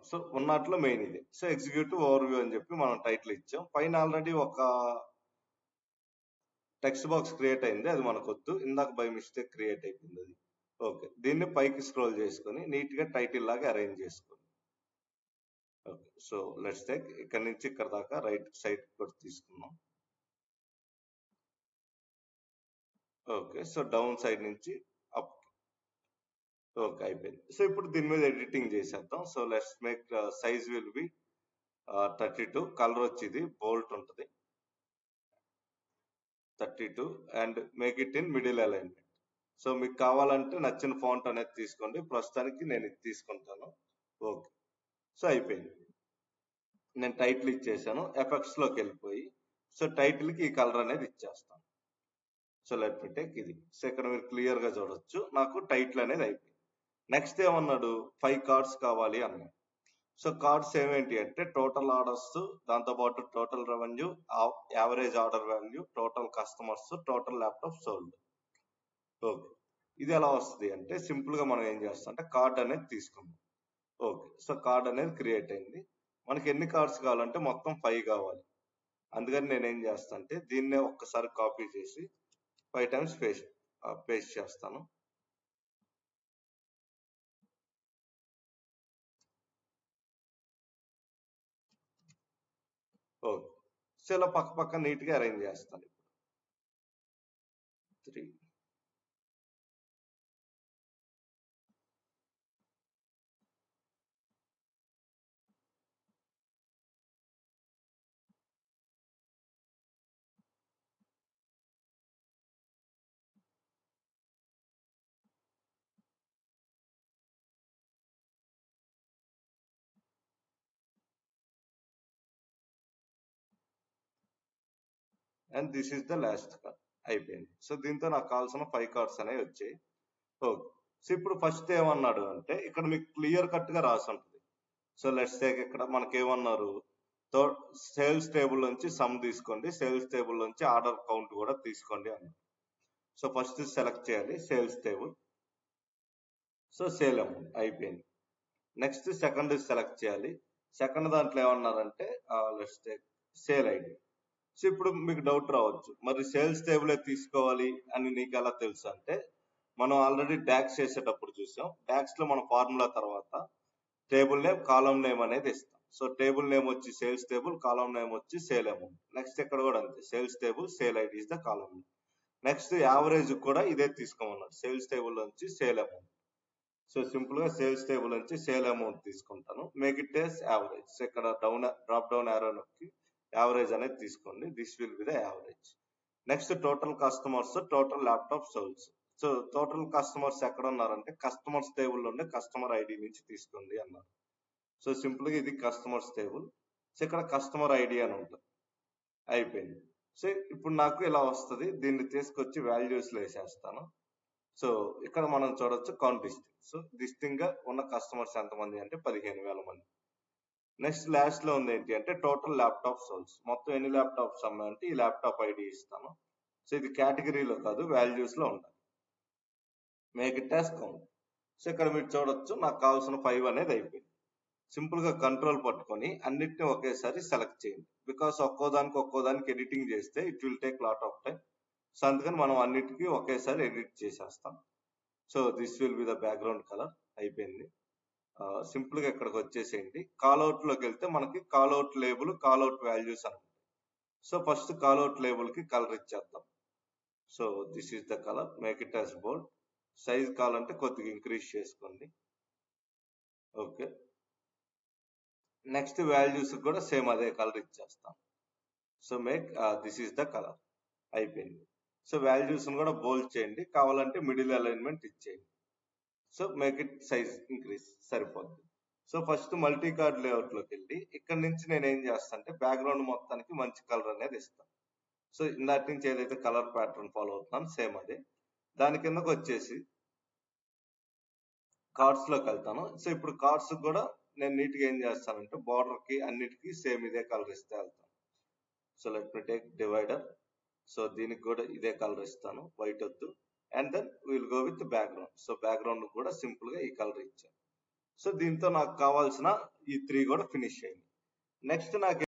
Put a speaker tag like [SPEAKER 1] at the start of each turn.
[SPEAKER 1] So ఉన్నట్లో main ఇది. So executive over view అని చెప్పి మనం టైటిల్ ఇచ్చాం. పైన ఆల్రెడీ ఒక టెక్స్ట్ బాక్స్ క్రియేట్ అయింది, అది మనకొద్దు. ఇందాక బై మిస్టేక్ క్రియేట్ అయిపోయింది అది. ఓకే, దీన్ని పైకి స్క్రోల్ చేసుకొని నీట్ గా టైటిల్ లాగా అరేంజ్ చేసుకోండి. ఓకే, సో లెట్స్ టేక్ ఇక్కడ నుంచి ఇక్కడ దాకా రైట్ సైడ్ కూడా తీసుకున్నాం. ఓకే, సో డౌన్ సైడ్ నుంచి అప్. ఓకే, అయిపోయింది. సో ఇప్పుడు దీని మీద ఎడిటింగ్ చేసేద్దాం. So let's make size will be 32. Colour వచ్చి ఇది బోల్ట్ ఉంటుంది 32 and make it in middle alignment. So మీకు కావాలంటే నచ్చిన ఫాంట్ అనేది తీసుకోండి. ప్రస్తుతానికి నేను ఇది తీసుకుంటాను. ఓకే, సో అయిపోయింది. నేను టైటిల్ ఇచ్చేసాను. ఎఫెక్ట్స్ లోకి వెళ్ళిపోయి సో టైటిల్ కి ఈ కలర్ అనేది ఇచ్చేస్తాను. సో లెట్ మీ టేక్ ఇది. సో ఇక్కడ మీరు క్లియర్ గా చూడొచ్చు నాకు టైటిల్ అనేది అయిపోయింది. నెక్స్ట్ ఏమన్నాడు, 5 కార్డ్స్ కావాలి అన్నాడు. సో కార్డ్స్ ఏమేంటి అంటే టోటల్ ఆర్డర్స్, దాంతోపాటు total revenue, average order value, total customers, total laptop sold. Okay, ఇది ఎలా వస్తుంది అంటే సింపుల్ గా మనం ఏం చేస్తాం అంటే కార్డ్ అనేది తీసుకుందాం. ఓకే, సో కార్డ్ అనేది క్రియేట్ అయింది. మనకి ఎన్ని కార్డ్స్ కావాలంటే మొత్తం 5 కావాలి. అందుకని నేను ఏం చేస్తాను అంటే దీన్నే ఒక్కసారి కాపీ చేసి 5 టైమ్స్ పేస్ట్ చేస్తాను. ఓకే, సో ఇలా పక్క పక్క నీట్ గా అరేంజ్ చేస్తాను. 3 and this is the last card. అయిపోయింది. సో దీంతో నాకు కావాల్సిన 5 కార్డ్స్ అనేవి వచ్చాయి. ఓకే, సో ఇప్పుడు ఫస్ట్ ఏమన్నాడు అంటే ఇక్కడ మీకు క్లియర్ కట్ గా రాసి ఉంటుంది. సో లెట్స్ టేక్ ఇక్కడ మనకి ఏమన్నారు, సేల్స్ టేబుల్ నుంచి సమ్ తీసుకోండి, సేల్స్ టేబుల్ నుంచి ఆర్డర్ కౌంట్ కూడా తీసుకోండి అన్నారు. సో ఫస్ట్ సెలెక్ట్ చేయాలి sales table. So sale amount అయిపోయింది. నెక్స్ట్ సెకండ్ సెలెక్ట్ చేయాలి. సెకండ్ దాంట్లో ఏమన్నారంటే let's take sale ID. So ఇప్పుడు మీకు డౌట్ రావచ్చు, మరి సేల్స్ టేబుల్ తీసుకోవాలి అని నీకు ఎలా తెలుసు అంటే మనం ఆల్రెడీ డాక్స్ చేసేటప్పుడు చూసాం. డాక్స్ లో మన ఫార్ములా తర్వాత టేబుల్ నేమ్, కాలం నేమ్ అనేది ఇస్తాం. సో టేబుల్ నేమ్ వచ్చి సేల్స్ టేబుల్, కాలం నేమ్ వచ్చి సేల్ అమౌంట్. నెక్స్ట్ ఇక్కడ కూడా అంతే, sales table, sale ID is the column name. Next average కూడా ఇదే తీసుకోమన్నాడు, సేల్స్ టేబుల్ నుంచి సేల్ అమౌంట్. సో సింపుల్ గా సేల్స్ టేబుల్ నుంచి సేల్ అమౌంట్ తీసుకుంటాను, make it as average. So ఇక్కడ డ్రాప్ డౌన్ యారో నొక్కి యావరేజ్ అనేది తీసుకోండి, this will be the average. Next total customers, total laptop souls. So total customers ఎక్కడ ఉన్నారంటే customers table నుండి కస్టమర్ ఐడి నుంచి తీసుకోండి అన్నారు. సో సింపుల్ గా ఇది కస్టమర్స్ టేబుల్. సో ఇక్కడ కస్టమర్ ఐడి అని ఉంటుంది. అయిపోయింది. సో ఇప్పుడు నాకు ఇలా వస్తుంది, దీన్ని తీసుకొచ్చి వాల్యూస్ లో వేసేస్తాను. సో ఇక్కడ మనం చూడొచ్చు కౌంట్ డిస్టింగ్. సో డిస్టింగ్ గా ఉన్న కస్టమర్స్ ఎంతమంది అంటే 15,000 మంది. నెక్స్ట్ లాస్ట్ లో ఉంది ఏంటి అంటే టోటల్ ల్యాప్టాప్ సోల్స్. మొత్తం ఎన్ని ల్యాప్టాప్స్ అమ్మాయంటే ఈ ల్యాప్టాప్ ఐడి ఇస్తాను. సో ఇది కేటగిరీలో కాదు, వాల్యూస్ లో ఉండాలి. Make it as count. So ఇక్కడ మీరు చూడొచ్చు నాకు కావాల్సిన 5 అనేది అయిపోయింది. సింపుల్ గా కంట్రోల్ పట్టుకొని అన్నిటిని ఒకేసారి సెలెక్ట్ చేయండి. బికాస్ ఒక్కోదానికి ఎడిటింగ్ చేస్తే it will take lot of time. So అందుకని మనం అన్నిటికీ ఒకేసారి ఎడిట్ చేసేస్తాం. So this will be the background colour. అయిపోయింది. సింపుల్ గా ఇక్కడికి వచ్చేసేయండి. కాల్అవుట్ లోకి వెళ్తే మనకి కాల్అవుట్ లేబుల్, కాల్అవుట్ వాల్యూస్ అని. సో ఫస్ట్ కాల్అవుట్ లేబుల్ కి కలర్ ఇచ్చేద్దాం. So this is the colour, make it as bold. Size కావాలంటే కొద్దిగా ఇంక్రీజ్ చేసుకోండి. ఓకే, నెక్స్ట్ వాల్యూస్ కూడా సేమ్ అదే కలర్ ఇచ్చేస్తాం. So make this is the colour. అయిపోయింది. సో వాల్యూస్ కూడా బోల్డ్ చేయండి, కావాలంటే మిడిల్ అలైన్మెంట్ ఇచ్చేయండి. So make it size increase, సరిపోద్ది. So first multi card layout లోకి వెళ్ళి ఇక్కడ నుంచి నేను ఏం చేస్తాను అంటే బ్యాక్గ్రౌండ్ మొత్తానికి మంచి కలర్ అనేది ఇస్తాను. సో ఇందాటి నుంచి ఏదైతే కలర్ ప్యాటర్న్ ఫాలో అవుతున్నాను సేమ్ అదే. దాని కిందకు వచ్చేసి కార్డ్స్ లోకి వెళ్తాను. సో ఇప్పుడు కార్డ్స్ కూడా నేను నీట్ గా ఏం చేస్తానంటే బార్డర్ కి అన్నిటికీ సేమ్ ఇదే కలర్ ఇస్తే వెళ్తాను. So let me take divider. So దీనికి కూడా ఇదే కలర్ ఇస్తాను, వైట్ వద్దు. And then will go with background. So background కూడా సింపుల్ గా ఈ కలర్ ఇచ్చాను. సో దీంతో నాకు కావాల్సిన ఈ 3 కూడా ఫినిష్ అయింది. నెక్స్ట్ నాకు